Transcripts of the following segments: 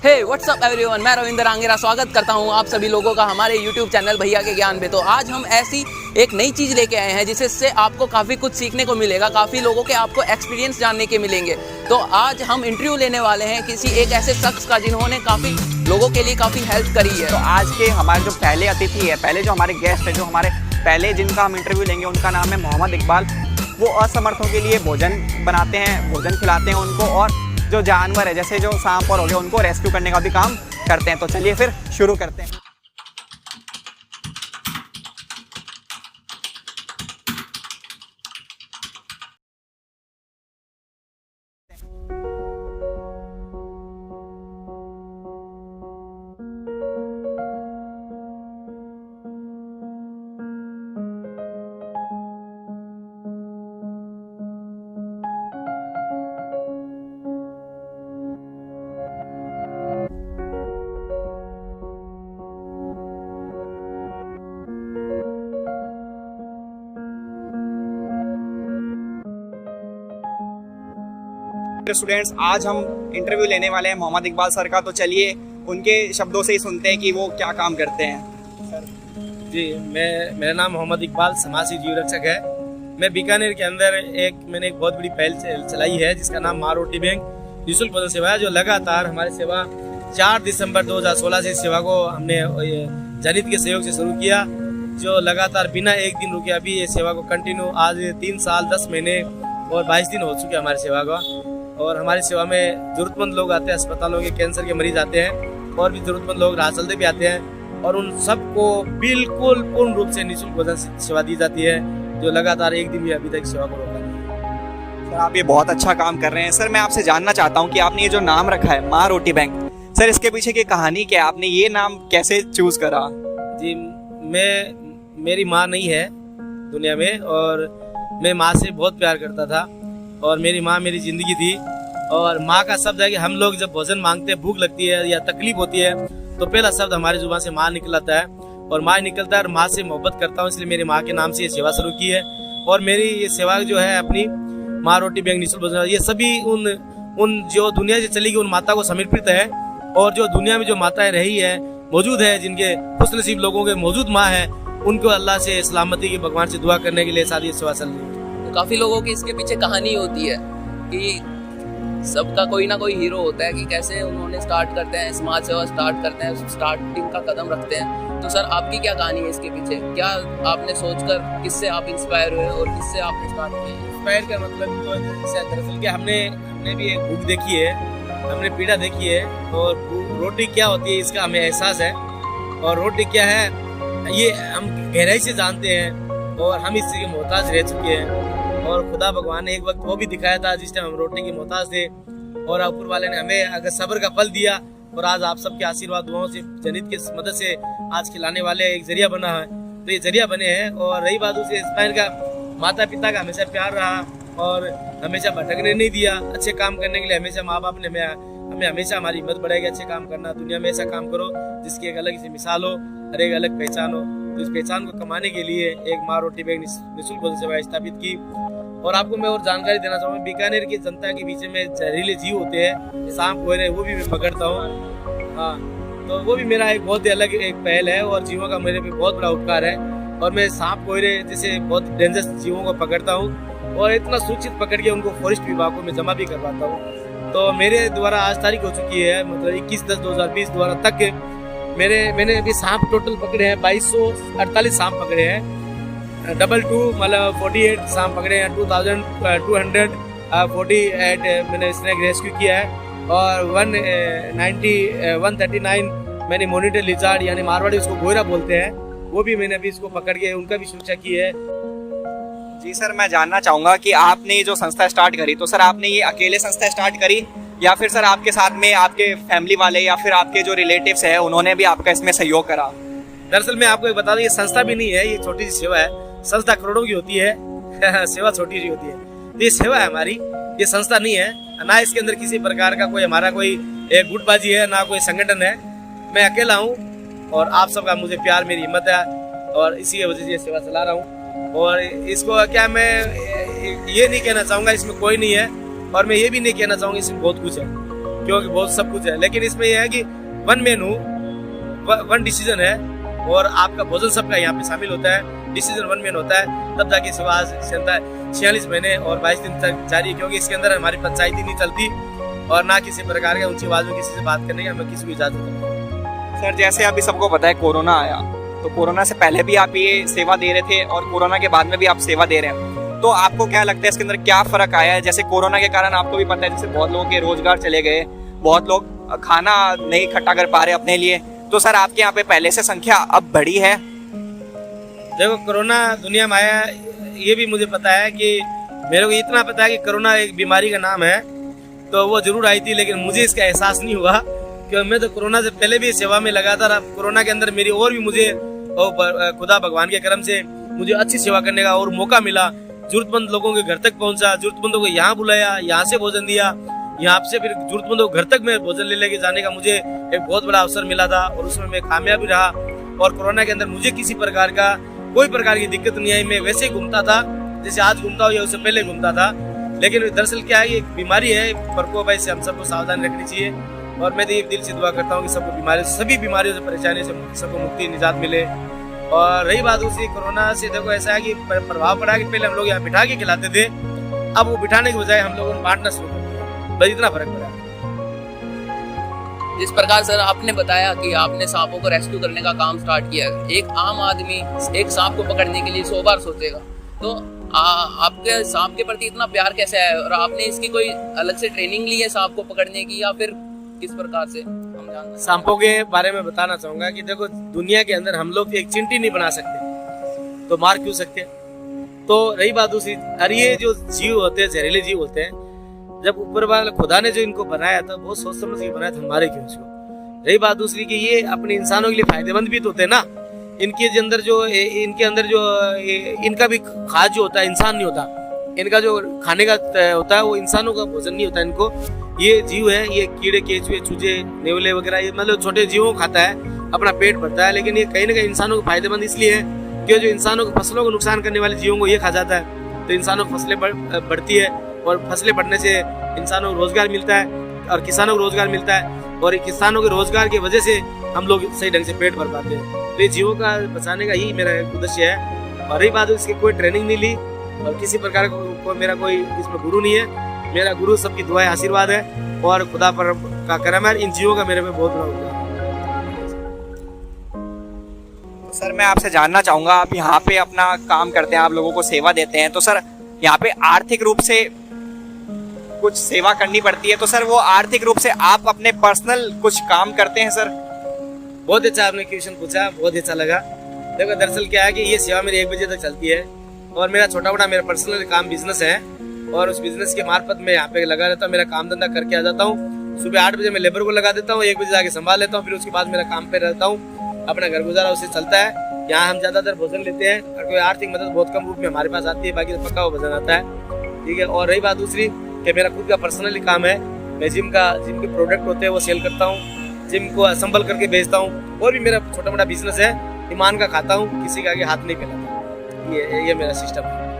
हे WhatsApp everyone, मैं रविंद्र आंगेरा स्वागत करता हूं आप सभी लोगों का हमारे YouTube चैनल भैया के ज्ञान पे। तो आज हम ऐसी एक नई चीज़ लेके आए हैं जिससे आपको काफ़ी कुछ सीखने को मिलेगा, काफ़ी लोगों के आपको एक्सपीरियंस जानने के मिलेंगे। तो आज हम इंटरव्यू लेने वाले हैं किसी एक ऐसे शख्स का जिन्होंने काफ़ी लोगों के लिए काफ़ी हेल्प करी है। तो आज के हमारे जो पहले अतिथि है, पहले जो हमारे गेस्ट है, जो हमारे पहले जिनका हम इंटरव्यू लेंगे, उनका नाम है मोहम्मद इकबाल। वो असमर्थों के लिए भोजन बनाते हैं, भोजन खिलाते हैं उनको, और जो जानवर है जैसे जो सांप और हो गए उनको रेस्क्यू करने का भी काम करते हैं। तो चलिए फिर शुरू करते हैं। स्टूडेंट्स, आज हम इंटरव्यू लेने वाले हैं मोहम्मद इकबाल सर का। तो चलिए उनके शब्दों से ही सुनते हैं कि वो क्या काम करते हैं। सर जी, मेरा नाम मोहम्मद इकबाल समाजी जीव रक्षक है। मैं बीकानेर के अंदर मैंने एक बहुत बड़ी पहल चलाई है जिसका नाम माँ रोटी बैंक निःशुल्क भोजन सेवा है, जो लगातार हमारी सेवा 4 दिसंबर 2016 से इस सेवा को हमने जनित के सहयोग से शुरू किया, जो लगातार बिना एक दिन रुके अभी ये सेवा को कंटिन्यू आज 3 साल 10 महीने और 22 दिन हो चुके हैं हमारी सेवा का। और हमारी सेवा में ज़रूरतमंद लोग आते हैं, अस्पतालों के कैंसर के मरीज आते हैं और भी ज़रूरतमंद लोग राह चलते भी आते हैं, और उन सबको बिल्कुल पूर्ण रूप से निःशुल्क भोजन सेवा दी जाती है, जो लगातार एक दिन भी अभी तक सेवा को रोका नहीं है। सर, आप ये बहुत अच्छा काम कर रहे हैं। सर, मैं आपसे जानना चाहता हूँ कि आपने ये जो नाम रखा है माँ रोटी बैंक, सर इसके पीछे की कहानी क्या है? आपने ये नाम कैसे चूज करा? जी, मेरी माँ नहीं है दुनिया में, और मैं माँ से बहुत प्यार करता था, और मेरी माँ मेरी ज़िंदगी थी। और माँ का शब्द है कि हम लोग जब भोजन मांगते हैं, भूख लगती है या तकलीफ होती है, तो पहला शब्द हमारी जुबान से माँ निकलता है, और माँ निकलता है, और माँ से मोहब्बत करता हूँ, इसलिए मेरी माँ के नाम से ये सेवा शुरू की है। और मेरी ये सेवा जो है अपनी माँ रोटी बैंक निःशुल्क भोजन, ये सभी उन जो दुनिया से चली गई उन माता को समर्पित है, और जो दुनिया में जो माताएं रही है, मौजूद है, जिनके खुशनसीब लोगों के मौजूद माँ है, उनको अल्लाह से सलामती की भगवान से दुआ करने के लिए सारी ये सेवा चल रही है। तो काफ़ी लोगों की इसके पीछे कहानी होती है कि सबका कोई ना कोई हीरो होता है कि कैसे उन्होंने स्टार्ट करते हैं, समाज सेवा स्टार्ट करते हैं, स्टार्टिंग का कदम रखते हैं। तो सर आपकी क्या कहानी है इसके पीछे? क्या आपने सोचकर किससे आप इंस्पायर हुए और किससे आपने स्टार्ट किया? इंस्पायर का मतलब तो दरअसल कि हमने भी एक भूख देखी है, हमने पीड़ा देखी है, और रोटी क्या होती है इसका हमें एहसास है, और रोटी क्या है ये हम गहराई से जानते हैं, और हम इससे के मोहताज रह चुके हैं। और खुदा भगवान ने एक वक्त वो भी दिखाया था जिस टाइम हम रोटी के मोहताज थे, और ऊपर वाले ने हमें अगर सब्र का फल दिया, और आज आप सबके आशीर्वाद दुआओं से जनित की मदद से आज खिलाने वाले एक जरिया बना है, तो ये जरिया बने हैं। और रही बात उसे इंस्पायर का, माता पिता का हमेशा प्यार रहा, और हमेशा भटकने नहीं दिया, अच्छे काम करने के लिए हमेशा माँ बाप ने हमें हमेशा हमारी हिम्मत बढ़ाई, अच्छे काम करना, दुनिया में ऐसा काम करो जिसकी एक अलग सी मिसाल हो और एक अलग पहचान हो। तो इस पहचान को कमाने के लिए एक माँ रोटी बैंक निःशुल्क भोजन सेवा स्थापित की। और आपको मैं और जानकारी देना चाहूँगा, बीकानेर की जनता के बीच में जहरीले जीव होते हैं, सांप गोरे, वो भी मैं पकड़ता हूँ। हाँ, तो वो भी मेरा एक बहुत ही अलग एक पहल है, और जीवों का मेरे पे बहुत बड़ा उपकार है। और मैं सांप गोरे जैसे बहुत डेंजरस जीवों को पकड़ता हूँ, और इतना सूचित पकड़ के उनको फॉरेस्ट विभागों में जमा भी करवाता हूँ। तो मेरे द्वारा आज तारीख हो चुकी है, मतलब 21/10/2020 द्वारा तक मैंने अभी सांप टोटल पकड़े हैं 2248 सांप पकड़े हैं, 22 मतलब 48 सांप पकड़े हैं, 2248 मैंने स्नेक रेस्क्यू किया है, और 139 मैंने मॉनिटर लिजार्ड यानी मारवाड़ी उसको गोयरा बोलते हैं, वो भी मैंने अभी इसको पकड़ के उनका भी सुरक्षा की है। जी सर, मैं जानना चाहूँगा कि आपने ये जो संस्था स्टार्ट करी, तो सर आपने ये अकेले संस्था स्टार्ट करी, या फिर सर आपके साथ में आपके फैमिली वाले या फिर आपके जो रिलेटिव्स हैं उन्होंने भी आपका इसमें सहयोग करा? दरअसल मैं आपको बता दूं, ये संस्था भी नहीं है, ये छोटी सी सेवा है। संस्था करोड़ों की होती है सेवा छोटी सी होती है। तो ये सेवा है हमारी, ये संस्था नहीं है, ना इसके अंदर किसी प्रकार का कोई हमारा कोई एक गुटबाजी है, ना कोई संगठन है। मैं अकेला हूँ, और आप सबका मुझे प्यार, मेरी हिम्मत है, और इसी वजह से ये सेवा चला रहा हूँ। और इसको क्या मैं ये नहीं कहना चाहूँगा इसमें कोई नहीं है, और मैं ये भी नहीं कहना चाहूँगा इसमें बहुत कुछ है। क्योंकि बहुत सब कुछ है, लेकिन इसमें यह है कि वन मैन हूँ, वन डिसीजन है, और आपका भोजन सबका यहाँ पे शामिल होता है, डिसीजन वन मैन होता है, तब जाके सेवा 46 महीने और 22 दिन तक जारी है, क्योंकि इसके अंदर हमारी पंचायती नहीं चलती और ना किसी प्रकार के ऊंची आवाज में किसी से बात करने की हमें किसी को इजाजत नहीं। सर जैसे अभी सबको पता है कोरोना आया, तो कोरोना से पहले भी आप ये सेवा दे रहे थे और कोरोना के बाद में भी आप सेवा दे रहे हैं, तो आपको क्या लगता है इसके अंदर क्या फर्क आया है? जैसे कोरोना के कारण आपको भी पता है जैसे बहुत लोगों के रोजगार चले गए, बहुत लोग खाना नहीं इकट्ठा कर पा रहे अपने लिए, तो सर आपके यहाँ पे पहले से संख्या अब बढ़ी है? देखो कोरोना दुनिया में आया, ये भी मुझे पता है कि मेरे को इतना पता है कि कोरोना एक बीमारी का नाम है, तो वो जरूर आई थी, लेकिन मुझे इसका एहसास नहीं हुआ, क्योंकि मैं तो कोरोना से पहले भी सेवा में लगा था। कोरोना के अंदर मेरी और भी मुझे खुदा भगवान के करम से मुझे अच्छी सेवा करने का और मौका मिला, जरूरतमंद लोगों के घर तक पहुंचा, जरूरतमंदों को यहाँ बुलाया, यहाँ से भोजन दिया, यहाँ से फिर जरूरतमंदों को घर तक मैं भोजन ले लेके जाने का मुझे एक बहुत बड़ा अवसर मिला था, और उसमें मैं कामयाब भी रहा। और कोरोना के अंदर मुझे किसी प्रकार का कोई प्रकार की दिक्कत नहीं आई, मैं वैसे ही घूमता था जैसे आज घूमता हूँ या उससे पहले घूमता था। लेकिन दरअसल क्या है, ये बीमारी है, प्रकोप है, इससे हम सबको सावधानी रखनी चाहिए, और मैं दिल से दुआ करता हूँ कि सबको बीमारी, सभी बीमारियों से, परेशानी से सबको मुक्ति निजात मिले। और रही बात उसी कोरोना से, देखो ऐसा है कि प्रभाव पड़ा कि पहले हम लोग यहाँ बिठा के खिलाते थे, अब वो बिठाने के बजाय हम लोगों ने बांटना शुरू कर दिया, बस इतना फर्क पड़ा। जिस प्रकार सर आपने बताया कि आपने सांपों को रेस्क्यू करने का काम स्टार्ट किया है, एक आम आदमी एक सांप को पकड़ने के लिए 100 बार सोचेगा, तो आपके सांप के प्रति इतना प्यार कैसे है? और आपने इसकी कोई अलग से ट्रेनिंग ली है सांप को पकड़ने की, या फिर किस प्रकार से? हम जानते हैं सांपों के बारे में बताना चाहूंगा कि देखो दुनिया के अंदर हम लोग एक चिंटी नहीं बना सकते, तो मार क्यों सकते? तो रही बात दूसरी, और ये जो जीव होते हैं, जहरीले जीव होते हैं, जब ऊपर वाले खुदा ने जो इनको बनाया था बहुत सोच समझ के बनाया था, हमारे क्यों इसको। रही बात दूसरी कि ये अपने इंसानों के लिए फायदेमंद भी तो होते हैं ना, इनके अंदर जो इनका भी खाद जो होता है इंसान नहीं होता, इनका जो खाने का होता है वो इंसानों का भोजन नहीं होता इनको। ये जीव है, ये कीड़े केचुए चूजे नेवले वगैरह, ये मतलब छोटे जीवों को खाता है, अपना पेट भरता है, लेकिन ये कहीं ना कहीं इंसानों को फायदेमंद इसलिए है कि जो इंसानों को फसलों को नुकसान करने वाले जीवों को ये खा जाता है, तो इंसानों को फसलें बढ़ती है, और फसलें बढ़ने से इंसानों को रोजगार मिलता है और किसानों को रोजगार मिलता है, और किसानों के रोजगार की वजह से हम लोग सही ढंग से पेट भर पाते हैं। तो ये जीवों का बचाने का ही मेरा उद्देश्य है। और रही बात इसकी कोई ट्रेनिंग नहीं ली और किसी प्रकार को मेरा कोई इसमें गुरु नहीं है, मेरा गुरु सबकी दुआएं आशीर्वाद है और खुदा पर का करम है, इन जीवों का मेरे में बहुत बड़ा उपकार है। तो सर मैं आपसे जानना चाहूँगा, आप यहाँ पे अपना काम करते हैं, आप लोगों को सेवा देते हैं, तो सर यहाँ पे आर्थिक रूप से कुछ सेवा करनी पड़ती है, तो सर वो आर्थिक रूप से आप अपने पर्सनल कुछ काम करते हैं? सर बहुत अच्छा आपने क्वेश्चन पूछा, बहुत अच्छा लगा। देखो दरअसल क्या है कि ये सेवा मेरी 1 बजे तक चलती है, और मेरा छोटा मोटा मेरा पर्सनल काम बिजनेस है, और उस बिजनेस के मार्फत मैं यहाँ पे लगा रहता हूँ, मेरा काम धंधा करके आ जाता हूँ। सुबह 8 बजे मैं लेबर को लगा देता हूँ, 1 बजे जाके संभाल लेता हूँ, फिर उसके बाद मेरा काम पे रहता हूँ, अपना घर गुजारा उससे चलता है। यहाँ हम ज्यादातर भोजन लेते हैं, और कोई आर्थिक मदद बहुत कम रूप में हमारे पास आती है, बाकी तो पक्का वो भोजन आता है, ठीक है। और रही बात दूसरी कि मेरा खुद का पर्सनली काम है, मैं जिम के प्रोडक्ट होते हैं वो सेल करता हूँ, जिम को असम्बल करके बेचता हूँ, और भी मेरा छोटा मोटा बिजनेस है, ईमान का खाता हूँ, किसी के आगे हाथ नहीं फैलाता, ये मेरा सिस्टम है।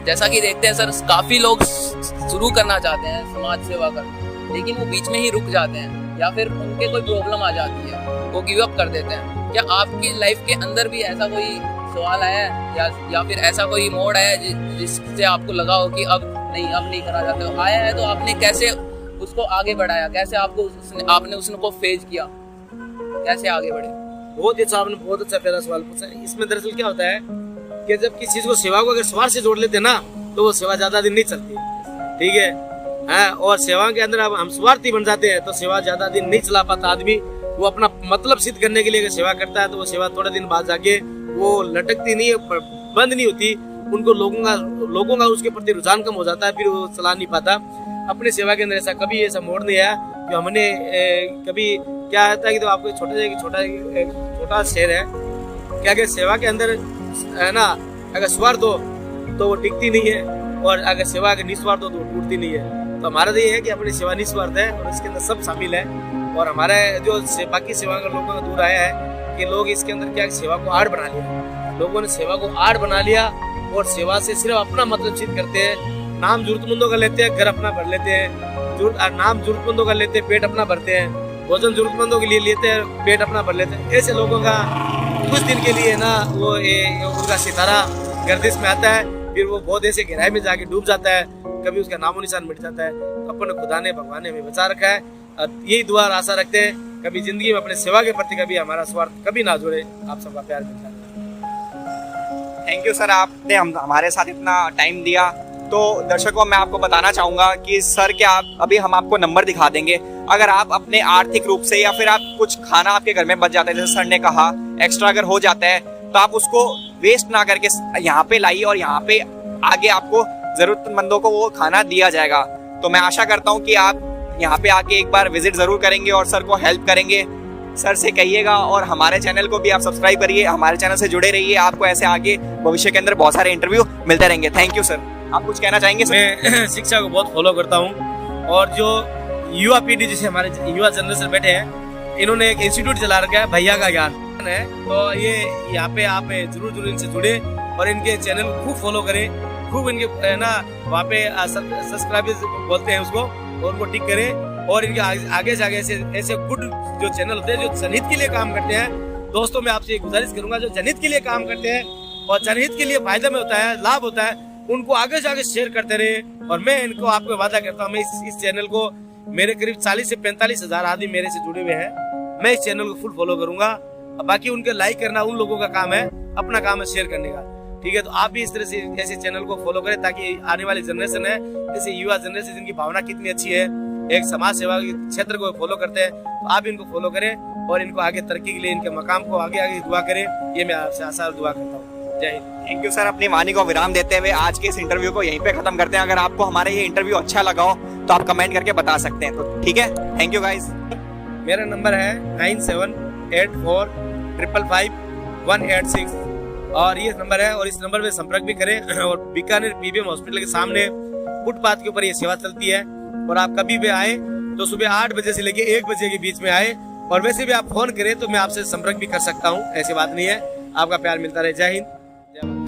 जैसा कि देखते हैं सर, काफी लोग शुरू करना चाहते हैं समाज सेवा करना, लेकिन वो बीच में ही रुक जाते हैं, या फिर उनके कोई प्रॉब्लम आ जाती है, वो गिव अप कर देते हैं। क्या आपकी लाइफ के अंदर भी ऐसा कोई सवाल आया है, या फिर ऐसा कोई मोड़ आया जिससे आपको लगा हो कि अब नहीं करा जाता हो? आया है तो आपने कैसे उसको आगे बढ़ाया, कैसे आपने उसको फेज किया, कैसे आगे बढ़े? बहुत अच्छा, आपने बहुत अच्छा पहला सवाल पूछा है। इसमें दरअसल क्या होता है कि जब किसी चीज को सेवा को अगर स्वार्थ से जोड़ लेते हैं ना, तो वो सेवा ज्यादा दिन नहीं चलती, ठीक है। और सेवा के अंदर अब हम स्वार्थी बन जाते हैं, तो सेवा ज्यादा दिन नहीं चला पाता आदमी। वो अपना मतलब सिद्ध करने के लिए अगर सेवा करता है, तो वो सेवा थोड़े दिन बाद जाके वो लटकती नहीं है, बंद नहीं होती, उनको लोगों का उसके प्रति रुझान कम हो जाता है, फिर वो चला नहीं पाता। अपनी सेवा के अंदर ऐसा मोड़ नहीं आया कि हमने कभी क्या होता है कि तो आपको छोटा शेर है कि अगर सेवा के अंदर है ना, अगर स्वार्थ हो तो वो टिकती नहीं है, और अगर सेवा अगर निस्वार्थ हो तो वो टूटती नहीं है। तो हमारा तो ये है कि अपनी सेवा निस्वार्थ है, और इसके अंदर सब शामिल है। और हमारा जो बाकी सेवा का लोगों का दूर आया है कि लोग इसके अंदर क्या सेवा को आड़ बना लिया, लोगों ने सेवा को आड़ बना लिया, और सेवा से सिर्फ अपना मतलब सिद्ध करते हैं, नाम जरूरतमंदों का लेते हैं, घर अपना भर लेते हैं, नाम जरूरतमंदों का लेते हैं, पेट अपना भरते हैं, भोजन जरूरतमंदों के लिए लेते हैं, पेट अपना भर लेते हैं। ऐसे लोगों का कुछ दिन के लिए ना वो उनका सितारा गर्दिश में आता है, फिर वो बहुत ऐसे गहराई में जाके डूब जाता है, कभी उसका नामो निशान मिट जाता है। तो अपन खुदा ने भगवान ने हमें बचा रखा है, और यही दुआ और आशा रखते हैं कभी जिंदगी में अपने सेवा के प्रति कभी हमारा स्वार्थ कभी ना जुड़े। आप सबका प्यार मिलता है। थैंक यू सर, आपने हमारे साथ इतना टाइम दिया। तो दर्शकों, मैं आपको बताना चाहूँगा कि सर के अभी हम आपको नंबर दिखा देंगे। अगर आप अपने आर्थिक रूप से या फिर आप कुछ खाना आपके घर में बच जाता है, जैसे सर ने कहा एक्स्ट्रा अगर हो जाता है, तो आप उसको वेस्ट ना करके यहाँ पे लाइए और यहाँ पे आगे आपको जरूरतमंदों को वो खाना दिया जाएगा। तो मैं आशा करता हूँ कि आप यहाँ पे आके एक बार विजिट जरूर करेंगे और सर को हेल्प करेंगे। सर से कहिएगा और हमारे चैनल को भी आप सब्सक्राइब करिए, हमारे चैनल से जुड़े रहिए। आपको ऐसे आगे भविष्य के अंदर बहुत सारे इंटरव्यू मिलते रहेंगे। Thank you sir. आप कुछ कहना चाहेंगे सर? मैं शिक्षा को बहुत फॉलो करता हूँ, और जो युवा पीढ़ी जैसे हमारे युवा जनरेशन बैठे हैं, इन्होंने एक इंस्टीट्यूट चला रखा है भैया का ज्ञान है। तो ये यहाँ पे आप जरूर इनसे जुड़े और इनके चैनल को खूब फॉलो करें, खूब इनके ना वहाँ पे सब्सक्राइब बोलते हैं उसको, और उनको टिक करें। और इनके आगे से आगे ऐसे गुड जो चैनल होते हैं जो जनहित के लिए काम करते हैं, दोस्तों मैं आपसे गुजारिश करूंगा जो जनहित के लिए काम करते हैं और जनहित के लिए फायदा में होता है, लाभ होता है, उनको आगे से आगे शेयर करते रहे। और मैं इनको आपको वादा करता हूँ, मैं इस चैनल को मेरे करीब 40 से 45 हजार आदमी मेरे से जुड़े हुए हैं, मैं इस चैनल को फुल फॉलो करूंगा। बाकी उनके लाइक करना उन लोगों का काम है, अपना काम है शेयर करने का। ठीक है, तो आप भी इस तरह से ऐसे चैनल को फॉलो करें ताकि आने वाली जनरेशन है, जैसे युवा जनरेशन जिनकी भावना कितनी अच्छी है, एक समाज सेवा के क्षेत्र को फॉलो करते हैं, तो आप इनको फॉलो करें और इनको आगे तरक्की के लिए इनके मकाम को आगे आगे दुआ करें। ये मैं आपसे आशा और दुआ करता हूँ। जय हिंद। Thank you sir. अपनी वाणी को विराम देते हुए आज के इस इंटरव्यू को यहीं पे खत्म करते हैं। अगर आपको हमारा ये इंटरव्यू अच्छा लगा हो तो आप कमेंट करके बता सकते हैं। तो ठीक है, थैंक यू गाइस। मेरा नंबर है 9784555186 और ये नंबर है, और इस नंबर पे संपर्क भी करें। और बीकानेर पीबीएम हॉस्पिटल के सामने फुटपाथ के ऊपर ये सेवा चलती है, और आप कभी भी आए तो सुबह 8 बजे से लेके 1 बजे के बीच में आए। और वैसे भी आप फोन करें तो मैं आपसे संपर्क भी कर सकता हूँ, ऐसी बात नहीं है। आपका प्यार मिलता रहे। जय हिंद, जय भारत।